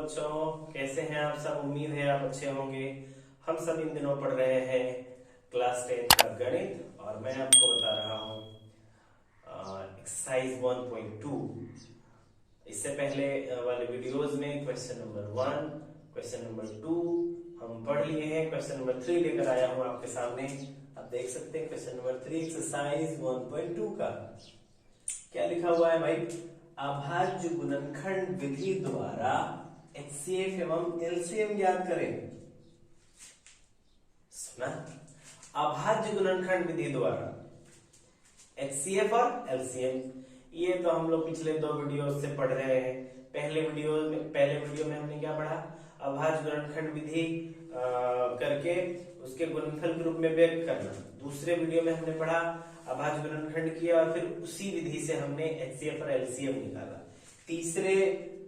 बच्चों, कैसे हैं आप सब। उम्मीद है आप अच्छे होंगे। हम सब इन दिनों पढ़ रहे हैं क्लास 10 का गणित और मैं आपको बता रहा हूँ एक्सरसाइज 1.2। इससे पहले वाले वीडियोस में क्वेश्चन नंबर 1, क्वेश्चन नंबर 2 हम पढ़ लिए हैं। क्वेश्चन नंबर 3 लेकर आया हूँ आपके सामने। आप देख सकते हैं क्वेश्चन नंबर 3 एक्सरसाइज 1.2 का क्या लिखा हुआ है भाई। अभाज्य गुणनखंड विधि द्वारा एचसीएफ एवं एलसीएम ज्ञात करें। सुना, अभाज्य गुणनखंड विधि द्वारा एचसीएफ और एलसीएम, ये तो हम लोग पिछले 2 वीडियो से पढ़ रहे हैं। पहले वीडियो में हमने क्या पढ़ा, अभाज्य गुणनखंड विधि करके उसके गुणनफल के रूप में व्यक्त करना। दूसरे वीडियो में हमने पढ़ा अभाज्य गुणनखंड किया और फिर उसी विधि से हमने एचसीएफ और एलसीएम निकाला। तीसरे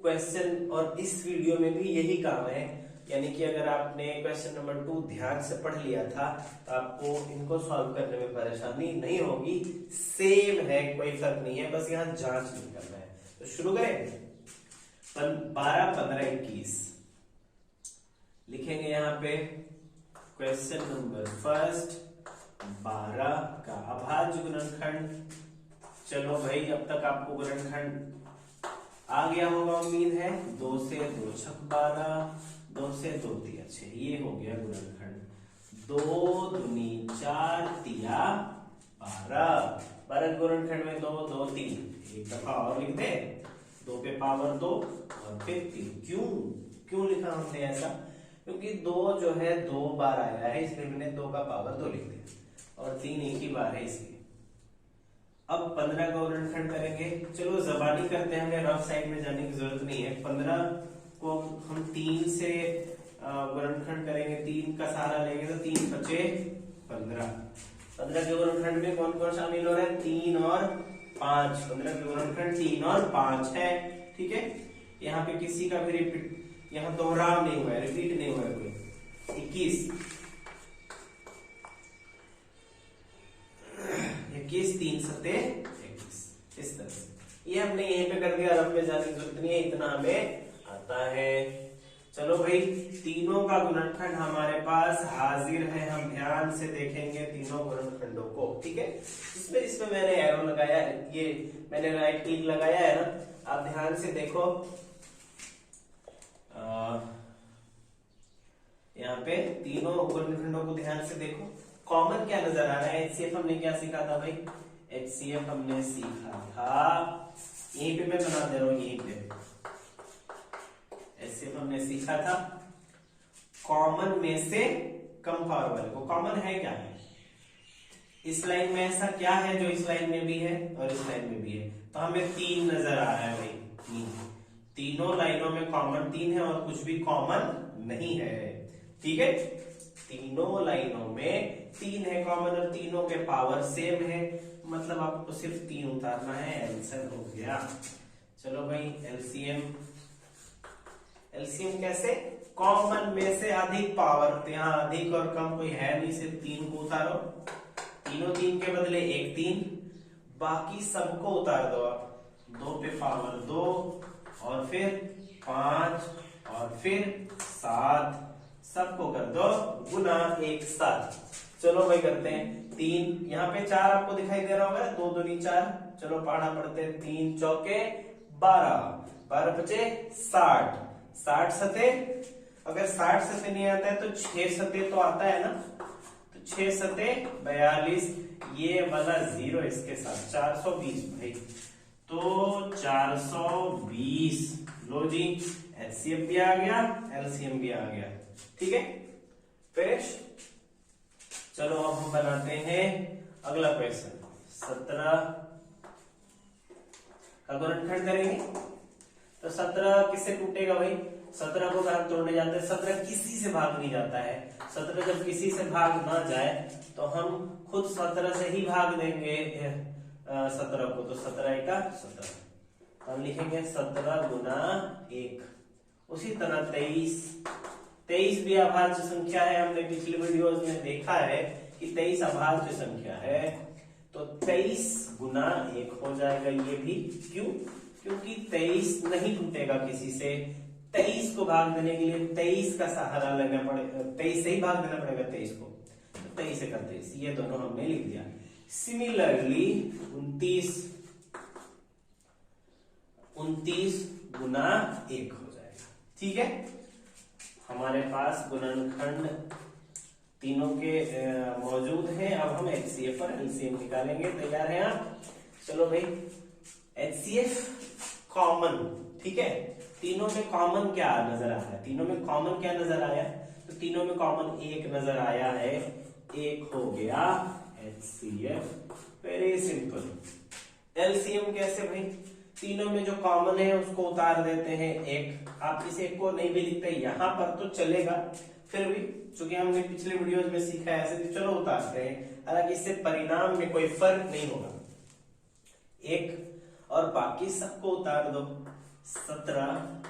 क्वेश्चन और इस वीडियो में भी यही काम है, यानी कि अगर आपने क्वेश्चन नंबर 2 ध्यान से पढ़ लिया था तो आपको इनको सॉल्व करने में परेशानी नहीं होगी। सेम है, कोई फर्क नहीं है, बस यहाँ जांच नहीं करना है। तो शुरू करें। 12, 15, 21 लिखेंगे यहाँ पे। क्वेश्चन नंबर फर्स्ट 12 का अभाज्य गुणनखंड। चलो भाई, अब तक आपको गुणनखंड आ गया होगा उम्मीद है। 2 से 2 छक 12, 2 से 2 तिया 6, ये हो गया गुणनखंड। 2 दूनी 4 तिया 12। 12 गुणनखंड में 2 2 3, एक दफा और लिख दे। 2 पे पावर 2 और फिर 3। क्यों लिखा हमने ऐसा, क्योंकि 2 जो है 2 बार आया है, इसलिए मैंने 2 का पावर 2 लिख दिया और 3 एक ही बार है इसलिए। अब 15 का गुणनखंड करेंगे। चलो जबानी करते हैं, हमें रफ साइड में जाने की जरूरत नहीं है। 15 को हम 3 से गुणनखंड करेंगे, 3 का सहारा लेंगे तो 3 बचे 15। 15 के गुणनखंड में कौन कौन शामिल हो रहा है, 3 और 5। 15 के गुणनखंड 3 और 5 है, ठीक है। यहाँ पे किसी का भी रिपीट, यहाँ दोहराव नहीं हुआ है, रिपीट नहीं हुआ है कोई। 21 3 सते 21, इस तरह से। ये हमने यहीं पे कर दिया, रफ में जाने की जरूरत नहीं है, इतना हमें आता है। चलो भाई, तीनों का गुणनखंड हमारे पास हाजिर है। हम ध्यान से देखेंगे तीनों गुणनखंडों को, ठीक है। इसमें मैंने एरो लगाया, ये मैंने राइट क्लिक लगाया है ना, आप ध्यान से देखो। यहाँ पे तीनों गुणनखंडों को ध्यान से देखो। कॉमन क्या नजर आ रहा है। एचसीएफ हमने क्या सीखा था भाई, एचसीएफ हमने सीखा था, यहीं पे मैं बना दे रहा हूं, यहीं पे एचसीएफ हमने सीखा था कॉमन में से कम पावर वाले को। कॉमन है क्या है, इस लाइन में ऐसा क्या है जो इस लाइन में भी है और इस लाइन में भी है, तो हमें 3 नजर आ रहा है भाई। तीनों लाइनों में कॉमन 3 है और कुछ भी कॉमन नहीं है, ठीक है। तीनों लाइनों में 3 है कॉमन और तीनों के पावर सेम है, मतलब आपको सिर्फ 3 उतारना है, आंसर हो गया। चलो भाई, एलसीएम कैसे, कॉमन में से अधिक पावर, तो यहाँ अधिक और कम कोई है नहीं, सिर्फ 3 को उतारो। तीनों 3 के बदले 1 3, बाकी सबको उतार दो आप। 2 पे पावर 2 और फिर 5 और फिर 7, सबको कर दो गुना 1 7। चलो भाई करते हैं। 3 यहाँ पे 4 आपको दिखाई दे रहा होगा, 2 दूनी 4। चलो पढ़ना पढ़ते हैं। 3 चौके 12, 12 बचे 60, 60 सते। अगर 60 सते नहीं आता है तो 6 सते तो आता है ना, तो 6 सते 42, ये वाला 0 इसके साथ 420 भाई, तो 420। लो जी, एचसीएफ भी आ गया, एलसीएम भी आ गया, ठीक है। फिनिश। चलो अब हम बनाते हैं अगला क्वेश्चन। 17 का गुणनखंड करेंगे। तो 17 किससे टूटेगा भाई, 17 को अगर हम तोड़ने जाते हैं, 17 किसी से भाग नहीं जाता है। 17 जब किसी से भाग ना जाए तो हम खुद 17 से ही भाग देंगे 17 को, तो 17 का 17 हम लिखेंगे 17 गुना 1। उसी तरह 23 भी अभाज्य संख्या है। हमने पिछले वीडियोस में देखा है कि 23 अभाज्य संख्या है, तो 23 गुना 1 हो जाएगा ये भी। क्यों, क्योंकि 23 नहीं टूटेगा किसी से, 23 को भाग देने के लिए 23 का सहारा लेना पड़ेगा, 23 से ही भाग देना पड़ेगा 23 को, तो 23 से 23, ये दोनों हमने लिख दिया। सिमिलरली 29 गुना 1 हो जाएगा। ठीक है, हमारे पास गुणनखंड तीनों के मौजूद हैं। अब हम एचसीएफ और एलसीएम निकालेंगे। तैयार हैं आप? चलो भाई, एचसीएफ कॉमन, ठीक है, तीनों में कॉमन क्या नजर आ रहा है? तीनों में कॉमन क्या नजर आया? तो तीनों में कॉमन 1 नजर आया है, 1 हो गया एचसीएफ। Very simple. एलसीएम कैसे भाई? तीनों में जो कॉमन है उसको उतार देते हैं 1। आप इस 1 को नहीं भी लिखते यहां पर तो चलेगा, फिर भी चूंकि हमने पिछले वीडियोज में सीखा है ऐसे, तो चलो उतारते हैं। हालांकि इससे परिणाम में कोई फर्क नहीं होगा। 1 और बाकी सबको उतार दो, 17,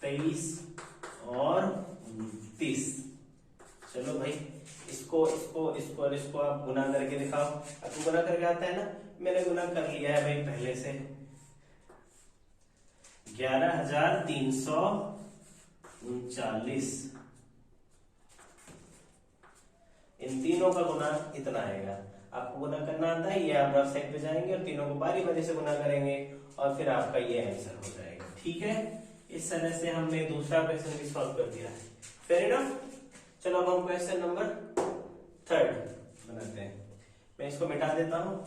23 और 29। चलो भाई, इसको इसको इसको और इसको आप गुना करके दिखाओ। आपको गुना करके आता है ना? मैंने गुना कर लिया है भाई पहले से। 11,339। इन तीनों का गुना इतना आएगा। आपको गुना करना आता है, ये आप रफ साइड पे जाएंगे और तीनों को बारी बारी से गुना करेंगे और फिर आपका ये आंसर हो जाएगा। ठीक है, इस तरह से हमने दूसरा क्वेश्चन भी सॉल्व कर दिया है। Fair enough. चलो अब हम क्वेश्चन नंबर 3 बनाते हैं। मैं इसको मिटा देता हूं।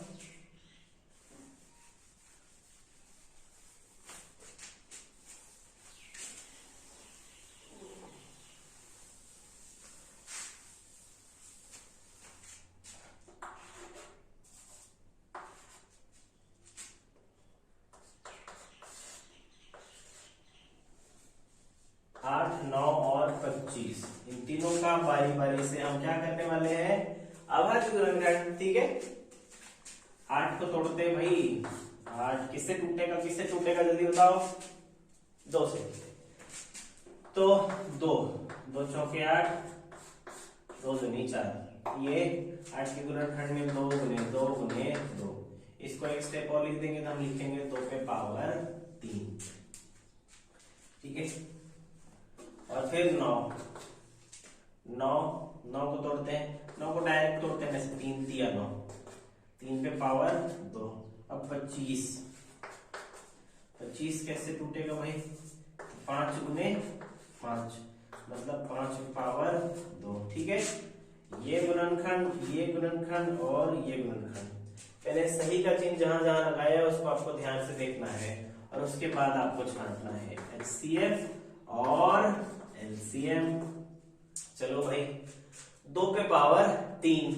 इन तीनों का बारी बारी से हम क्या करने वाले हैं? अभाज्य गुणनखंड। ठीक है, 8 को तोड़ते हैं भाई। 8 किससे टूटेगा? किससे टूटेगा जल्दी बताओ? 2 से। तो 2 चौके 8, 2 दूनी 4। ये 8 के गुणनखंड में 2 गुने 2 गुने 2। इसको एक स्टेप और लिख देंगे तो हम लिखेंगे 2 पे पावर 3। ठीक है, और फिर 9 को तोड़ते हैं। 9 को डायरेक्ट तोड़ते हैं, जैसे 3 तिया 9, 3 पे पावर 2। अब 25 कैसे टूटेगा भाई? 5 गुने 5, मतलब 5 पे पावर 2। ठीक है, ये गुणनखंड और ये गुणनखंड। पहले सही का चिन्ह जहां जहां लगाया है उसको आपको ध्यान से देखना है और उसके बाद आपको छांटना है एचसीएफ और एलसीएम। चलो भाई, 2 पे पावर 3,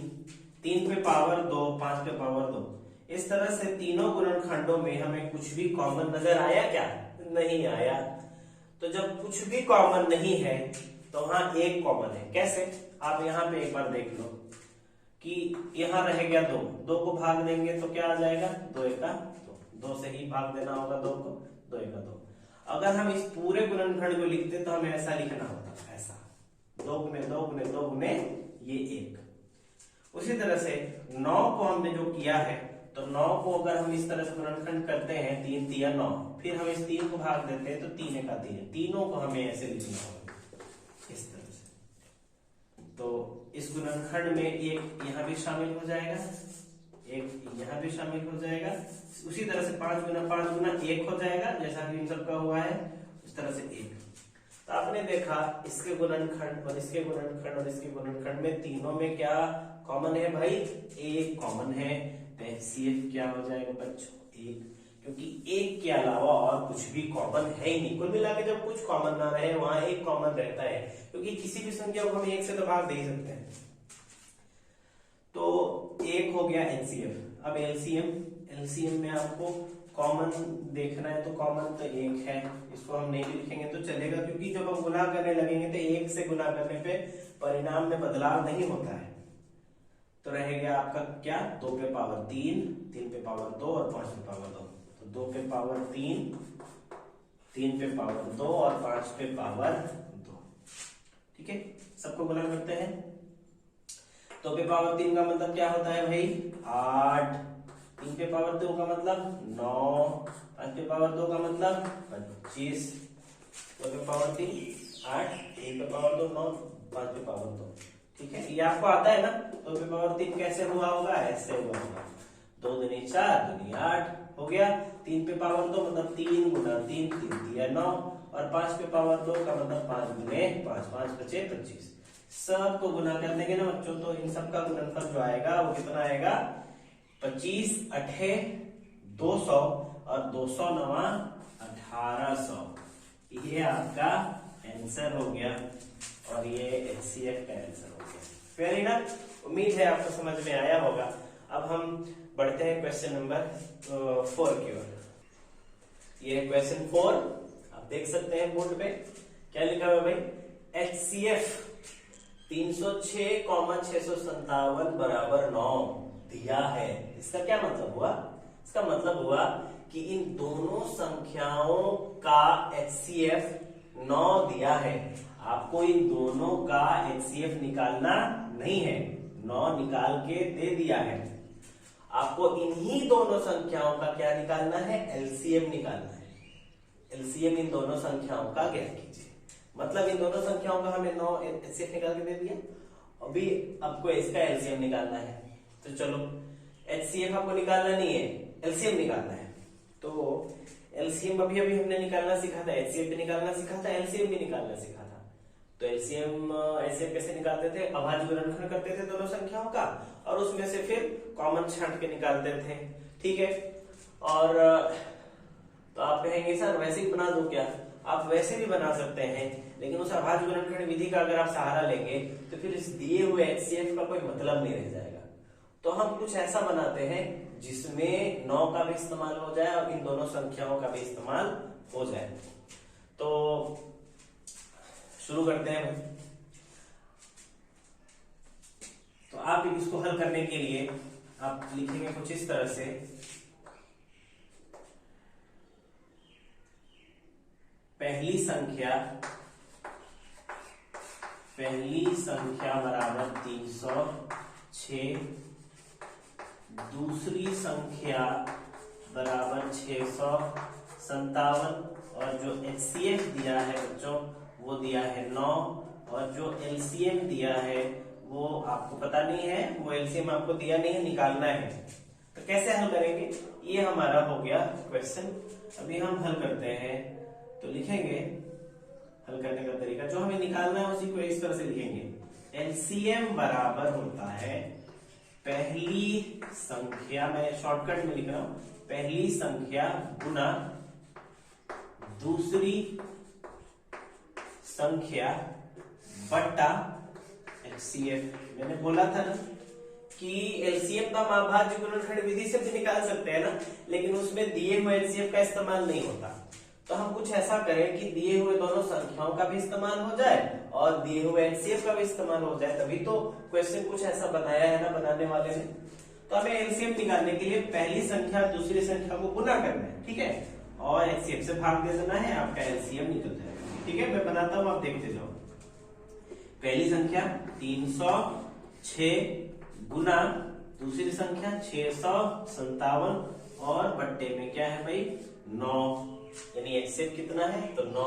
3 पे पावर 2, 5 पे पावर 2। इस तरह से तीनों गुणनखंडों में हमें कुछ भी कॉमन नजर आया क्या? नहीं आया। तो जब कुछ भी कॉमन नहीं है तो वहां एक कॉमन है। कैसे? आप यहाँ पे एक बार देख लो कि यहाँ रह गया 2 को भाग देंगे तो क्या आ जाएगा? 2 एका 2 से ही भाग देना होगा 2 को, 2 एका 2। अगर हम इस पूरे गुणनखंड को लिखते तो हमें ऐसा लिखना होता, ऐसा 2 गुने 2 गुने 2 गुने ये 1। उसी तरह से 9 को हमने जो किया है, तो 9 को अगर हम इस तरह से गुणनखंड करते हैं 3 तिया 9, फिर हम इस 3 को भाग देते हैं तो 3 एका 3। तीनों को हमें ऐसे लिखना होगा इस तरह से। तो इस गुणनखंड में एक यहाँ भी शामिल हो जाएगा, एक यहाँ भी शामिल हो जाएगा। उसी तरह से 5 गुना 1 हो जाएगा, जैसा कि इन सबका हुआ है उस तरह से 1। तो आपने देखा इसके गुणनखंड और इसके गुणनखंड और इसके गुणनखंड में तीनों में क्या कॉमन है भाई? 1 कॉमन है। तो एचसीएफ क्या हो जाएगा बच्चों? 1, क्योंकि 1 के अलावा और कुछ भी कॉमन है ही नहीं। कुल मिला के जब कुछ कॉमन ना रहे वहां 1 कॉमन रहता है, क्योंकि किसी भी संख्या को हम 1 से तो भाग दे ही सकते हैं। तो 1 हो गया एचसीएफ। अब एलसीएम में आपको कॉमन देखना है, तो कॉमन तो 1 है, इसको हम नहीं लिखेंगे तो चलेगा, क्योंकि जब हम गुना करने लगेंगे तो 1 से गुना करने पे परिणाम में बदलाव नहीं होता है। तो रहेगा आपका क्या? 2 पे पावर 3, 3 पे पावर 2 और 5 पे पावर 2। तो 2 पे पावर 3, 3 पे पावर 2 और 5 पे पावर 2। ठीक है, सबको गुना करते हैं। 2 पे पावर 3 का मतलब क्या होता है भाई? 8। 3 पे पावर 2 का मतलब 9, 5 पे पावर 2 का मतलब 25। 2 पे पावर 3 8, 3 पे पावर 2 9, 5 पे पावर 2। ठीक है, ये आपको आता है ना। 2 पे पावर 3 कैसे हुआ होगा, ऐसे हुआ होगा। 2 दूनी 4, दूनी 8 हो गया। 3 पे पावर 2 मतलब 3 गुना 3, 3 दिया 9, और 5 पे पावर 2 का मतलब 5 गुने 5, 5 बचे 25। सब को गुना कर देंगे ना बच्चों, तो इन सब का गुणनफल जो आएगा वो कितना आएगा, 25 अठे 200 और 200 नवा 1800। ये आपका आंसर हो गया और ये HCF का आंसर हो गया। फेयर इनफ, उम्मीद है आपको समझ में आया होगा। अब हम बढ़ते हैं क्वेश्चन नंबर 4 की ओर। ये क्वेश्चन 4 आप देख सकते हैं बोर्ड पे क्या लिखा हुआ है भाई, HCF 306, 657 बराबर 9 दिया है। इसका क्या मतलब हुआ, इसका मतलब हुआ कि इन दोनों संख्याओं का HCF 9 दिया है। आपको इन दोनों का HCF निकालना नहीं है, 9 निकाल के दे दिया है। आपको इन्हीं दोनों संख्याओं का क्या निकालना है, LCM निकालना है। LCM इन दोनों संख्याओं का ज्ञात कीजिए। मतलब इन दोनों संख्याओं का हमें 9 HCF निकाल के दे दिया, अभी आपको इसका LCM निकालना है। तो चलो, HCF आपको निकालना नहीं है, LCM निकालना है। तो LCM अभी हमने निकालना सीखा था, HCF भी निकालना सीखा था, LCM भी निकालना सीखा था। तो LCM HCF कैसे निकालते थे, अभाज्य गुणनखंड करते थे दोनों संख्याओं का, और उसमें से फिर कॉमन छांट के निकालते थे। ठीक है, और तो आप कहेंगे सर वैसे ही बना दो क्या, आप वैसे भी बना सकते हैं, लेकिन उस अभाज्य गुणनखंड विधि का अगर आप सहारा लेंगे तो फिर इस दिए हुए HCF का कोई मतलब नहीं रह जाएगा। तो हम कुछ ऐसा बनाते हैं जिसमें 9 का भी इस्तेमाल हो जाए और इन दोनों संख्याओं का भी इस्तेमाल हो जाए। तो शुरू करते हैं। तो आप इसको हल करने के लिए आप लिखेंगे कुछ इस तरह से, पहली संख्या बराबर 306, दूसरी संख्या बराबर 657, और जो HCF दिया है बच्चों वो दिया है 9, और जो LCM दिया है वो आपको पता नहीं है, वो LCM आपको दिया नहीं है, निकालना है। तो कैसे हल करेंगे, ये हमारा हो गया क्वेश्चन। अभी हम हल करते हैं। तो लिखेंगे हल करने का तरीका, जो हमें निकालना है उसी को इस तरह से लिखेंगे। LCM बराबर होता है पहली संख्या, मैं शॉर्टकट में लिख रहा हूं, पहली संख्या गुना दूसरी संख्या बट्टा HCF। मैंने बोला था ना कि LCM का हम अभाज्य गुणनखंड विधि से भी निकाल सकते हैं ना, लेकिन उसमें दिए हुए HCF का इस्तेमाल नहीं होता। तो हम कुछ ऐसा करें कि दिए हुए दोनों संख्याओं का भी इस्तेमाल हो जाए और दिए हुए HCF का भी इस्तेमाल हो जाए, तभी तो क्वेश्चन कुछ ऐसा बनाया है ना बनाने वाले ने। तो हमें LCM निकालने के लिए पहली संख्या दूसरी संख्या को गुना करना है, ठीक है, और HCF से भाग दे देना है, आपका LCM निकल जाएगा। ठीक है, मैं बनाता हूं, आप देखते जाओ। पहली संख्या 306 गुना दूसरी संख्या 657, और बट्टे में क्या है भाई 9, यानी HCF कितना है तो 9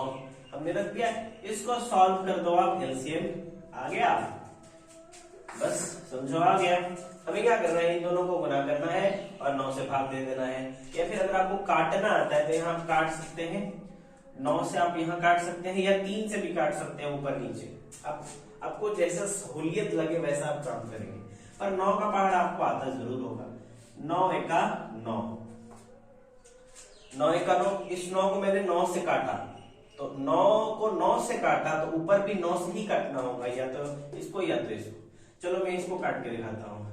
हमने रख दिया। इसको सॉल्व कर दो आप, LCM आ गया, बस समझो आ गया। हमें क्या करना है, इन दोनों को गुना करना है और 9 से भाग दे देना है। या फिर अगर आपको काटना आता है तो यहाँ आप काट सकते हैं, 9 से आप यहाँ काट सकते हैं, या 3 से भी काट सकते हैं ऊपर नीचे। आपको जैसा सहूलियत लगे वैसा आप काम करेंगे, पर 9 का पहाड़ आपको आता जरूर होगा। 9 एका 9, 9 एका 9, इस 9 को मैंने 9 से काटा, तो 9 को 9 से काटा तो ऊपर भी 9 से ही काटना होगा, या तो इसको या तो इसको। चलो मैं इसको काट के दिखाता हूं।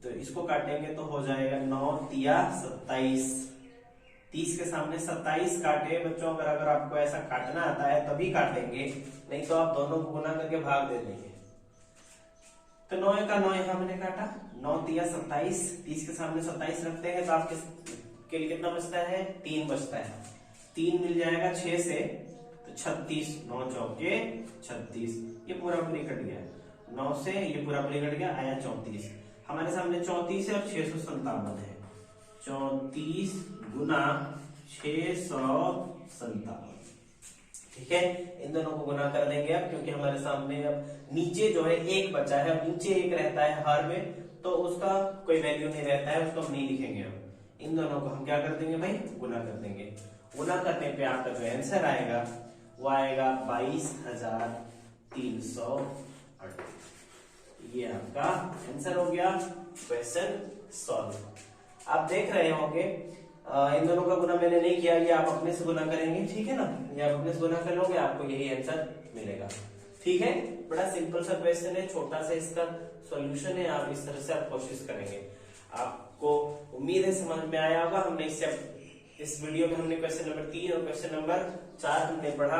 तो इसको काटेंगे तो हो जाएगा 9 तिया 27, 30 के सामने 27 काटे बच्चों। अगर आपको ऐसा काटना आता है तभी काटेंगे, नहीं तो आप दोनों को गुना करके भाग दे देंगे। तो 9 का 9 यहां मैंने काटा, 9 तिया 27, 30 के सामने 27 रखते हैं तो आपके के लिए कितना बचता है 3 बचता है। 3 मिल जाएगा 6 से तो 36, 9 चौके 36, ये पूरा पूरी कट गया। 9 से ये पूरा पूरी कट गया, आया 34। हमारे सामने 34 है और 657 है। 34 गुना 657, ठीक है, इन दोनों को गुना कर देंगे अब, क्योंकि हमारे सामने अब नीचे जो है एक बचा है, अब नीचे एक रहता है हर में, तो उसका कोई वैल्यू नहीं रहता है, उसको हम नहीं लिखेंगे। अब इन दोनों को हम क्या कर देंगे भाई, गुना कर देंगे। गुना करने पे आपका जो आंसर आएगा वो आएगा 22,338। ये आपका आंसर हो गया, क्वेश्चन सॉल्व। आप देख रहे होंगे इन दोनों का गुना मैंने नहीं किया, ये आप अपने से गुना करेंगे, ठीक है ना, ये आप अपने से गुना कर लोगे, आपको यही आंसर मिलेगा। ठीक है, बड़ा सिंपल सा क्वेश्चन है, छोटा सा इसका सॉल्यूशन है, आप इस तरह से आप कोशिश करेंगे। आपको उम्मीद है समझ में आया होगा। हमने इस वीडियो में हमने क्वेश्चन नंबर 3 और क्वेश्चन नंबर 4 हमने पढ़ा।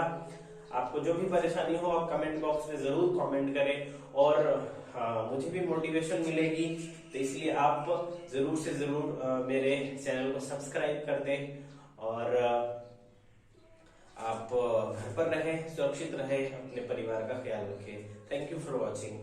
आपको जो भी परेशानी हो आप कमेंट बॉक्स में जरूर कमेंट करें, और मुझे भी मोटिवेशन मिलेगी, तो इसलिए आप जरूर से जरूर मेरे चैनल को सब्सक्राइब कर दें, और आप घर पर रहें, सुरक्षित रहें, अपने परिवार का ख्याल रखें। Thank you for watching.